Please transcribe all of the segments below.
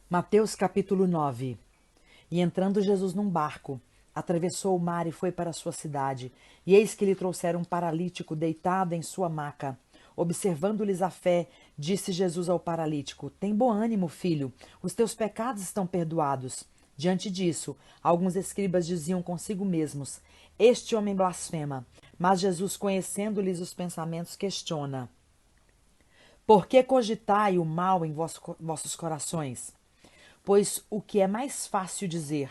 Mateus capítulo 9. E entrando Jesus num barco, atravessou o mar e foi para a sua cidade. E eis que lhe trouxeram um paralítico deitado em sua maca. Observando-lhes a fé, disse Jesus ao paralítico: Tem bom ânimo, filho, os teus pecados estão perdoados. Diante disso, alguns escribas diziam consigo mesmos: Este homem blasfema. Mas Jesus, conhecendo-lhes os pensamentos, questiona: Por que cogitai o mal em vossos corações? Pois o que é mais fácil dizer: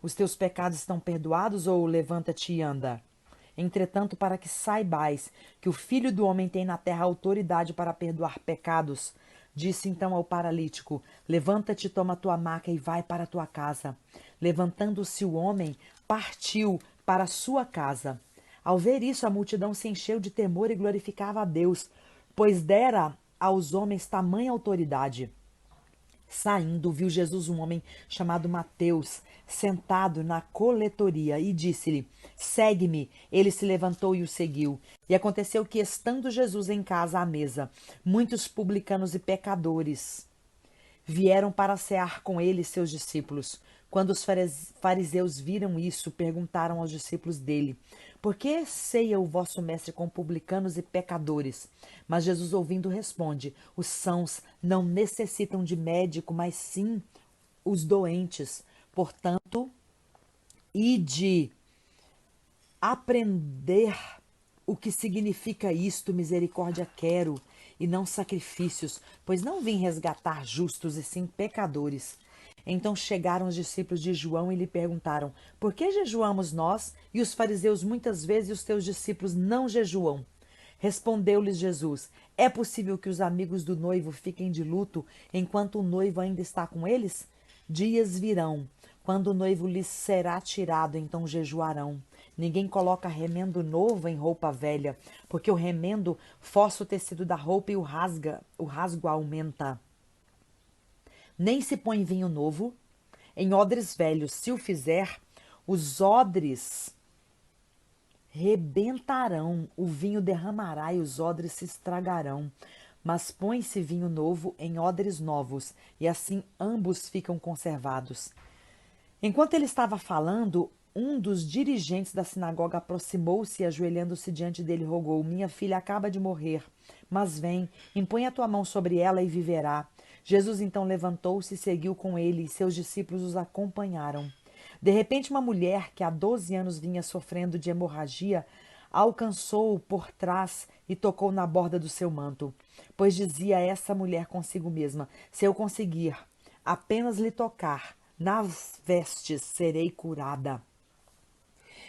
Os teus pecados estão perdoados, ou levanta-te e anda? Entretanto, para que saibais que o Filho do Homem tem na terra autoridade para perdoar pecados, disse então ao paralítico: Levanta-te, toma a tua maca e vai para a tua casa. Levantando-se o homem, partiu para a sua casa. Ao ver isso, a multidão se encheu de temor e glorificava a Deus, pois dera aos homens tamanha autoridade. Saindo, viu Jesus um homem chamado Mateus, sentado na coletoria, e disse-lhe: Segue-me. Ele se levantou e o seguiu. E aconteceu que, estando Jesus em casa à mesa, muitos publicanos e pecadores vieram para cear com ele e seus discípulos. Quando os fariseus viram isso, perguntaram aos discípulos dele: Por que ceia o vosso mestre com publicanos e pecadores? Mas Jesus, ouvindo, responde: Os sãos não necessitam de médico, mas sim os doentes. Portanto, ide aprender o que significa isto: misericórdia quero, e não sacrifícios, pois não vim resgatar justos, e sim pecadores. Então chegaram os discípulos de João e lhe perguntaram: Por que jejuamos nós e os fariseus muitas vezes e os teus discípulos não jejuam? Respondeu-lhes Jesus: É possível que os amigos do noivo fiquem de luto enquanto o noivo ainda está com eles? Dias virão, quando o noivo lhes será tirado, então jejuarão. Ninguém coloca remendo novo em roupa velha, porque o remendo força o tecido da roupa e o rasgo aumenta. Nem se põe vinho novo em odres velhos. Se o fizer, os odres rebentarão, o vinho derramará e os odres se estragarão. Mas põe-se vinho novo em odres novos, e assim ambos ficam conservados. Enquanto ele estava falando, um dos dirigentes da sinagoga aproximou-se e, ajoelhando-se diante dele, rogou: Minha filha acaba de morrer, mas vem, impõe a tua mão sobre ela e viverá. Jesus então levantou-se e seguiu com ele, e seus discípulos os acompanharam. De repente, uma mulher que há 12 anos vinha sofrendo de hemorragia alcançou-o por trás e tocou na borda do seu manto, pois dizia essa mulher consigo mesma: Se eu conseguir apenas lhe tocar nas vestes, serei curada.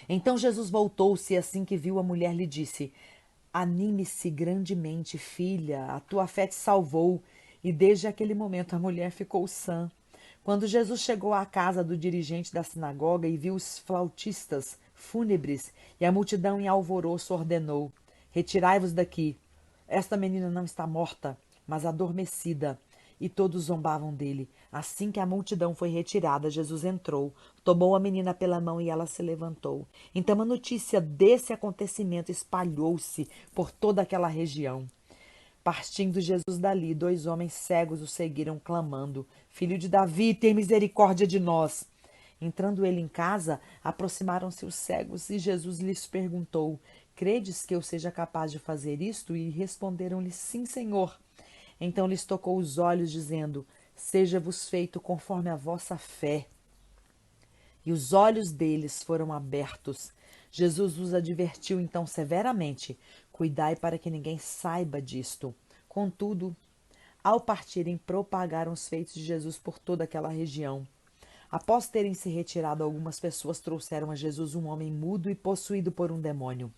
Então Jesus voltou-se e, assim que viu a mulher, lhe disse: Anime-se grandemente, filha, a tua fé te salvou. E desde aquele momento a mulher ficou sã. Quando Jesus chegou à casa do dirigente da sinagoga e viu os flautistas fúnebres e a multidão em alvoroço, ordenou: Retirai-vos daqui. Esta menina não está morta, mas adormecida. E todos zombavam dele. Assim que a multidão foi retirada, Jesus entrou, tomou a menina pela mão e ela se levantou. Então a notícia desse acontecimento espalhou-se por toda aquela região. Partindo Jesus dali, 2 homens cegos o seguiram, clamando: Filho de Davi, tem misericórdia de nós. Entrando ele em casa, aproximaram-se os cegos e Jesus lhes perguntou: Credes que eu seja capaz de fazer isto? E responderam-lhe: Sim, Senhor. Então lhes tocou os olhos, dizendo: Seja-vos feito conforme a vossa fé. E os olhos deles foram abertos. Jesus os advertiu então severamente: Cuidai para que ninguém saiba disto. Contudo, ao partirem, propagaram os feitos de Jesus por toda aquela região. Após terem se retirado, algumas pessoas trouxeram a Jesus um homem mudo e possuído por um demônio.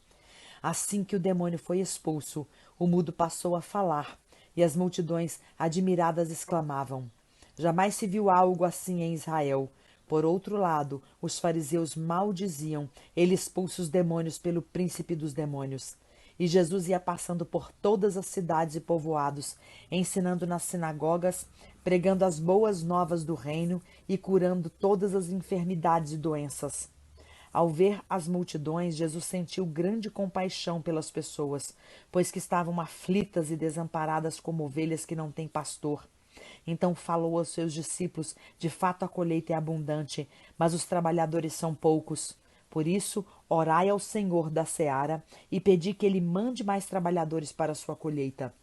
Assim que o demônio foi expulso, o mudo passou a falar, e as multidões, admiradas, exclamavam: Jamais se viu algo assim em Israel. Por outro lado, os fariseus maldiziam: Ele expulsa os demônios pelo príncipe dos demônios. E Jesus ia passando por todas as cidades e povoados, ensinando nas sinagogas, pregando as boas novas do reino e curando todas as enfermidades e doenças. Ao ver as multidões, Jesus sentiu grande compaixão pelas pessoas, pois que estavam aflitas e desamparadas como ovelhas que não têm pastor. Então falou aos seus discípulos: de fato a colheita é abundante, mas os trabalhadores são poucos. Por isso, orai ao Senhor da seara e pedi que ele mande mais trabalhadores para a sua colheita.